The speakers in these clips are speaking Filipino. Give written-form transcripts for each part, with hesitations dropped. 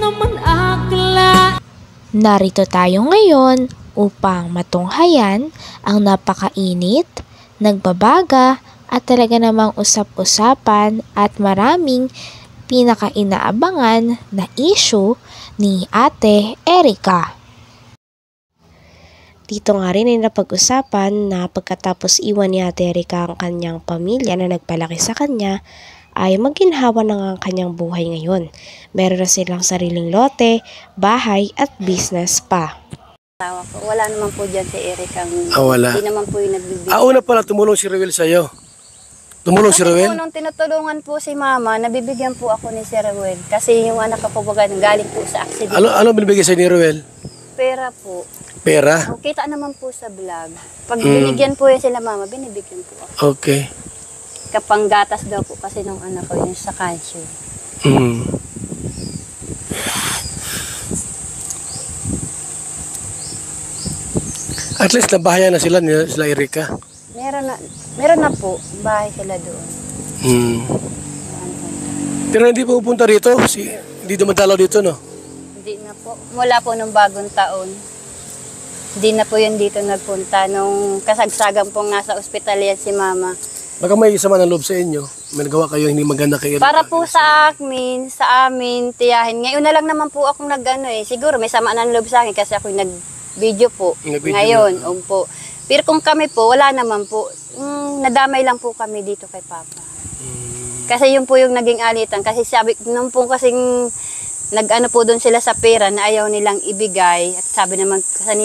naman akla. Narito tayo ngayon upang matunghayan ang napakainit, nagbabaga at talaga namang usap-usapan at maraming pinaka-inaabangan na issue ni Ate Erica. Dito nga rin ay napag-usapan na pagkatapos iwan ni Ate Erica ang kanyang pamilya na nagpalaki sa kanya, ay maginhawa na ang kanyang buhay ngayon. Meron na silang sariling lote, bahay at business pa. Wala naman po dyan si Erica. Wala. Hindi naman po yung nagbibigay. Una pala tumulong si Ruel sa'yo. Tumulong si Ruel? Nung tinutulungan po si Mama, nabibigyan po ako ni si Ruel. Kasi yung anak ko po galing po sa accident. Ano binibigay sa'yo ni Ruel? Pera po. Pera? Kita naman po sa vlog. Pag binigyan po yan sila Mama, binibigyan po ako. Okay. Kapanggatas daw po kasi nung anak ko yun sa calcium. At least nabahayan na sila Erica. Meron na po. Bahay sila doon. Pero hindi po pupunta rito? Hindi dumadalaw dito, no? Hindi na po. Mula po nung bagong taon. Hindi na po yun dito nagpunta. Nung kasagsagan po nga sa ospital yan si Mama. Baka may sama ng loob sa inyo. May nagawa kayo hindi maganda kay Erica. Para po sa amin, tiyahin. Ngayon na lang naman po akong siguro may sama ng loob sa akin kasi ako nag-video po. Ngayon, po. Pero kung kami po, wala naman po. Nadamay lang po kami dito kay Papa. Kasi yun po yung naging alitan. Kasi sabi, nung po kasing nag-ano po doon sila sa pera na ayaw nilang ibigay. At sabi naman kasi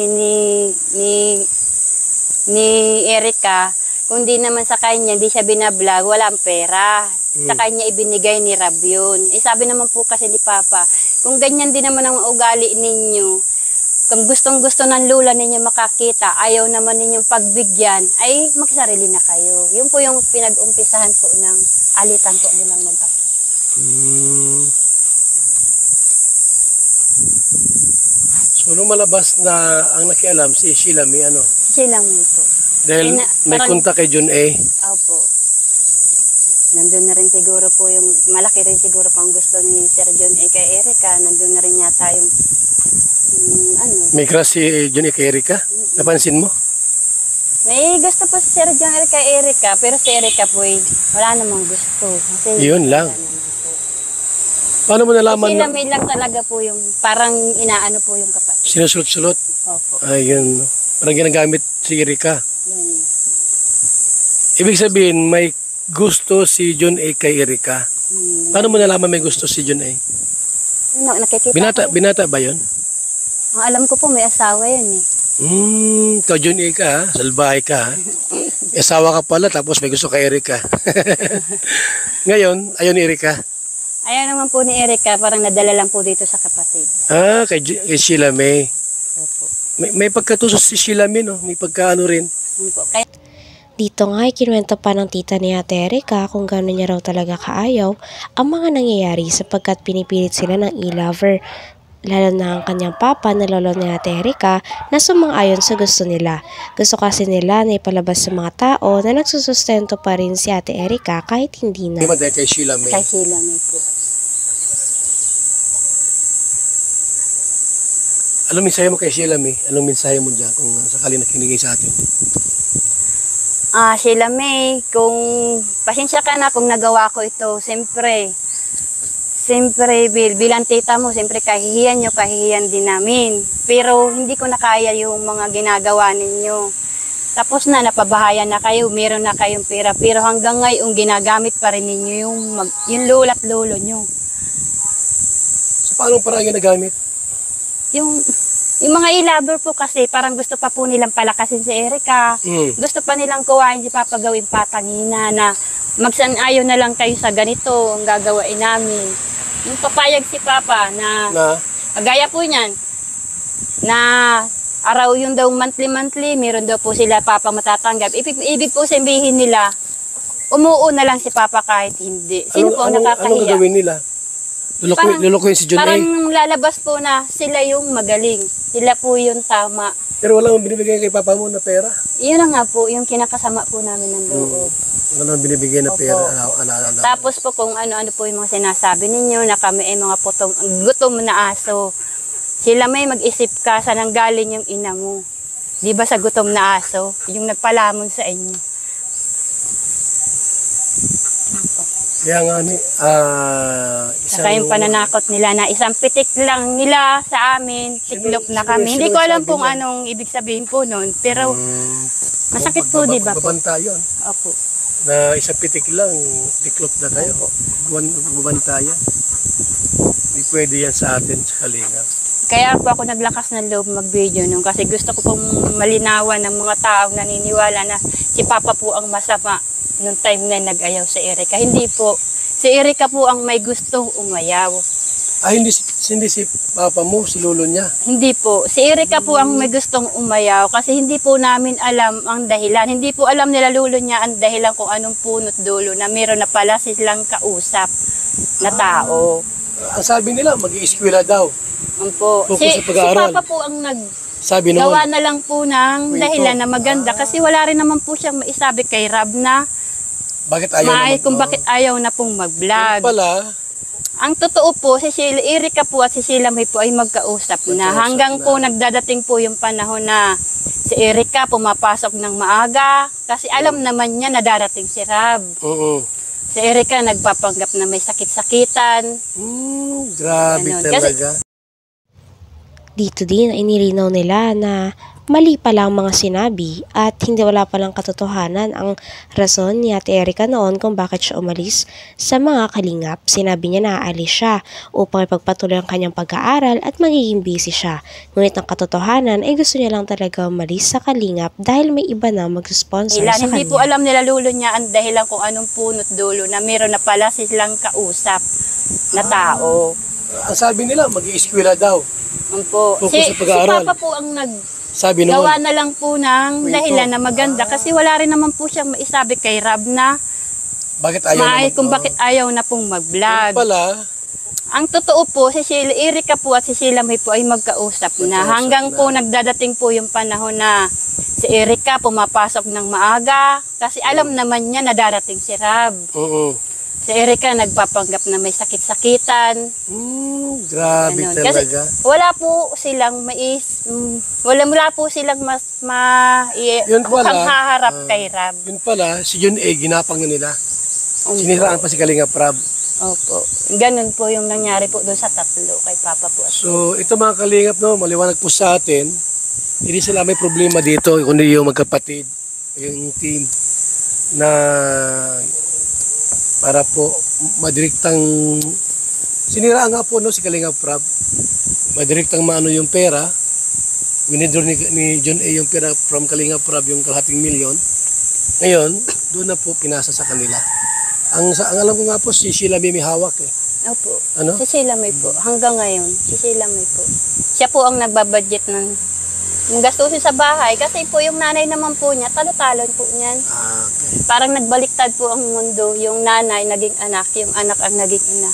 ni Erica, kung di naman sa kanya, di siya binablog, walang pera. Sa kanya ibinigay ni Rab yun. Sabi naman po kasi ni Papa, kung ganyan din naman ang ugali ninyo, kung gustong-gusto ng lula ninyo makakita, ayaw naman ninyong pagbigyan, ay magsarili na kayo. Yun po yung pinag-umpisahan po ng alitan po nilang mag-apo. So, nung malabas na ang nakialam, si Sheila may ano? Sheila may po. Dahil may kontak kay John A. Opo. Nandun na rin siguro po yung, malaki rin siguro pang gusto ni Sir John A kay Erica. Nandun na rin yata yung, May crush si John A kay Erica? Napansin mo? May gusto po si Sir John A kay Erica, pero si Erica po wala namang gusto. Kasi yun lang. Paano mo nalaman na? May lang talaga po yung, parang inaano po yung kapatid. Sinusulot-sulot? Opo. Ayun. Parang ginagamit si Erica. Yan. Ibig sabihin, may gusto si John A kay Erica. Paano mo nalaman may gusto si John A? Nakikita Binata ba yun? Ang alam ko po, may asawa yan eh. Ikaw John A ka ha? Salbahay ka ha? Asawa ka pala, tapos may gusto kay Erica. Ngayon, ayaw ni Erica? Ayaw naman po ni Erica, parang nadala lang po dito sa kapatid. Kay Sheila May. Opo. May pagkatusos si Sheila May, no? May pagkaano rin. Dito nga ay kinuwento pa ng tita ni Ate Erica kung gano'n niya raw talaga kaayaw ang mga nangyayari sapagkat pinipilit sila ng e-lover. Lalo na ang kanyang papa na lolo ni Ate Erica na sumang-ayon sa gusto nila. Gusto kasi nila na ipalabas sa mga tao na nagsusustento pa rin si Ate Erica kahit hindi na. Kay Sheila May. Kay Sheila May po. Anong mensahe mo kay Sheila May? Anong mensahe mo dyan kung sakali nakinig sa atin? Sheila May, kung pasensya ka na kung nagawa ko ito, siyempre bilang tita mo, siyempre kahihiyan nyo, kahihiyan din namin. Pero hindi ko na kaya yung mga ginagawa ninyo. Tapos na, napabahayan na kayo, meron na kayong pera. Pero hanggang ngayon, ginagamit pa rin ninyo yung lola at lolo nyo. So paano parang ginagamit? Yung mga e-lover po kasi, parang gusto pa po nilang palakasin si Erica. Gusto pa nilang kuhain si Papa gawin patangina na magsan-ayon na lang kayo sa ganito ang gagawain namin. Yung papayag si Papa na gaya po niyan, na araw yung daw monthly, meron daw po sila Papa matatanggap. Ibig po sabihin nila, umuo na lang si Papa kahit hindi. Sino po nakakahiya? Anong gagawin nila? Lulukuhin si John A? Parang lalabas po na sila yung magaling. Sila po yung tama. Pero wala mong binibigay kay Papa mo na pera? Iyon na nga po, yung kinakasama po namin ng loob. Wala nang binibigay na Opo. pera. Tapos po kung ano-ano po yung mga sinasabi ninyo na kami ay mga gutom na aso. Sila may mag-isip ka saan nang galing yung ina mo. Di ba sa gutom na aso? Yung nagpalamon sa inyo. Kaya nga ni, Saka yung pananakot nila na isang pitik lang nila sa amin, tiklop na kami. Hindi ko alam kung anong ibig sabihin po nun, pero masakit po, di ba po? Babanta yun. Opo. Na isang pitik lang, tiklop na kayo. Babanta yan. Hindi pwede yan sa atin, sa Kalinga. Kaya po ako naglakas ng loob mag-video nung kasi gusto ko pong malinawan ng mga taong naniniwala na si Papa po ang masama nung time na nag-ayaw si Erica. Hindi po. Si Erica po ang may gustong umayaw. Hindi si Papa mo, si lolo niya. Hindi po. Si Erica po ang may gustong umayaw kasi hindi po namin alam ang dahilan. Hindi po alam nila lolo niya ang dahilan kung anong punot dulo na meron na pala silang kausap na tao. Ang sabi nila, mag-i-eskwela daw. Po. Si Papa po ang Sabi gawa na lang po ng dahilan na maganda kasi wala rin naman po siyang maisabi kay Rab na bakit ayaw kung bakit ayaw na pong mag-vlog. Pala, ang totoo po, si Erica po at si Sheila May po ay magkausap na. Hanggang po nagdadating po yung panahon na si Erica pumapasok ng maaga kasi alam naman niya na darating si Rab. Oo. Si Erica nagpapanggap na may sakit-sakitan. Grabe Ganun. talaga. Dito din ay inilinaw nila na mali pala ang mga sinabi at hindi wala palang katotohanan ang rason ni Ate Erica noon kung bakit siya umalis sa mga kalingap. Sinabi niya na aalis siya upang ipagpatuloy ang kanyang pag-aaral at magiging busy siya. Ngunit ang katotohanan ay gusto niya lang talaga umalis sa kalingap dahil may iba na mag-sponsor sa kanya. Hindi po alam nila lulo niya ang dahilan kung anong punot dulo na meron na pala silang kausap na tao. Ang sabi nila, mag-i-eskwela daw. Po. Si Papa po ang sabi gawa na lang po ng dahilan na maganda kasi wala rin naman po siyang maisabi kay Rab na bakit ayaw kung bakit ayaw na pong mag-vlog. Pala, ang totoo po, si Erica po at si Sheila May po ay magkausap na. Hanggang po nagdadating po yung panahon na si Erica pumapasok ng maaga kasi alam naman niya na darating si Rab. Oo. Si Erica nagpapanggap na may sakit-sakitan. Grabe Ganun. talaga. Kasi wala po silang wala po silang mukhang haharap kay Rab. Yun pala, si John A. ginapang na nila. Siniraan pa si Kalinga Prab. Opo. Ganun po yung nangyari po doon sa tatlo kay Papa po. So, ito mga Kalingap, no, maliwanag po sa atin, hindi sila may problema dito, kundi yung magkapatid, yung team, na para po madiriktang siniraan nga po no, si Kalinga Prab, madiriktang maano yung pera, winidraw ni John A. yung pera from Kalinga Prab, yung kalahating milyon. Ngayon, doon na po pinasa sa kanila. Ang alam ko nga po, si Sheila May hawak eh. Opo. Ano? Si Sheila May po. Hanggang ngayon, si Sheila May po. Siya po ang nagbabudget ng gastusin sa bahay. Kasi po yung nanay naman po niya, talo-talon po niyan. Okay. Parang nagbaliktad po ang mundo. Yung nanay naging anak, yung anak ang naging ina.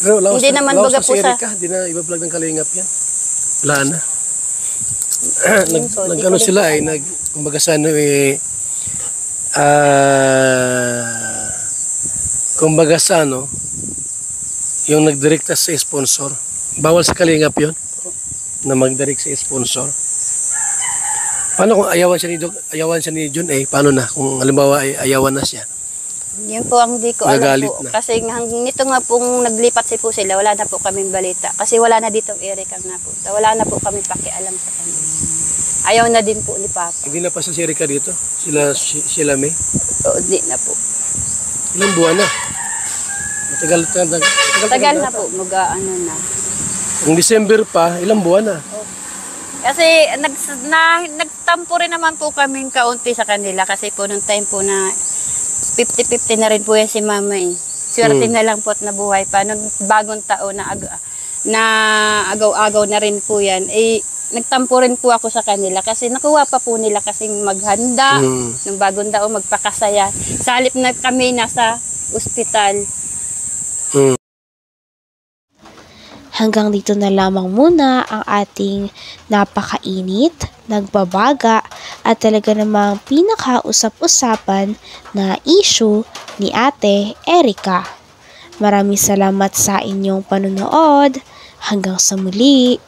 Pero Hindi naman baga po sa... Hindi na iba-vlog ng Kalingap yan. Wala na. po, Nag-ano sila eh, kumbaga sa ano eh, kumbaga sa ano, yung nagdirekta sa sponsor. Bawal sa Kalingap yun, na magdirect sa sponsor. Paano kung ayawan siya ni John A? Paano na? Kung halimbawa ay ayawan na siya. Yun po ang di ko alam Nagalit po. na. Kasi nito nga pong naglipat si po sila, wala na po kaming balita. Kasi wala na ditong Erica nga po. Wala na po kami pakialam sa kanila. Ayaw na din po ni Papa. Hindi na pa sa Erica dito? Sila May? O, di na po. Ilang buwan na? Tagal na po, mag-ano na. Ang December pa, ilang buwan na? Kasi nagtampo rin naman po kaming kaunti sa kanila. Kasi po nung time po na 50-50 na rin po yan si Mama eh. Swerte na lang po at nabuhay pa. Nung bagong taon na agaw-agaw na rin po yan, eh, nagtampo rin po ako sa kanila kasi nakuha pa po nila kasing maghanda ng bagong taon, magpakasaya. Sa halip na kami nasa ospital. Hanggang dito na lamang muna ang ating napakainit, nagbabaga at talaga namang pinakausap-usapan na issue ni Ate Erica. Maraming salamat sa inyong panunood. Hanggang sa muli.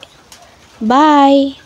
Bye!